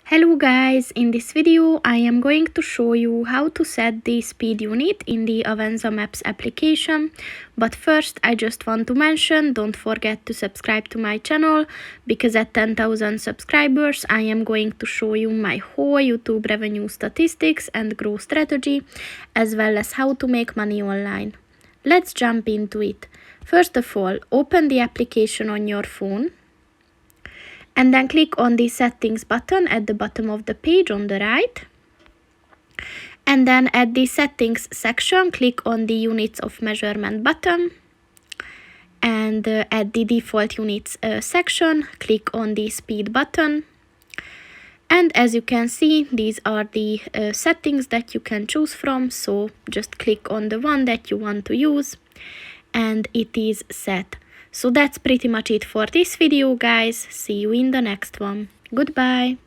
Hello guys, in this video I am going to show you how to set the speed unit in the Avenza Maps application. But first I just want to mention, don't forget to subscribe to my channel, because at 10,000 subscribers I am going to show you my whole YouTube revenue statistics and growth strategy, as well as how to make money online. Let's jump into it. First of all, open the application on your phone. And then click on the settings button at the bottom of the page on the right. And then at the settings section, click on the units of measurement button. And at the default units section, click on the speed button. And as you can see, these are the settings that you can choose from. So just click on the one that you want to use and it is set. So that's pretty much it for this video, guys. See you in the next one. Goodbye.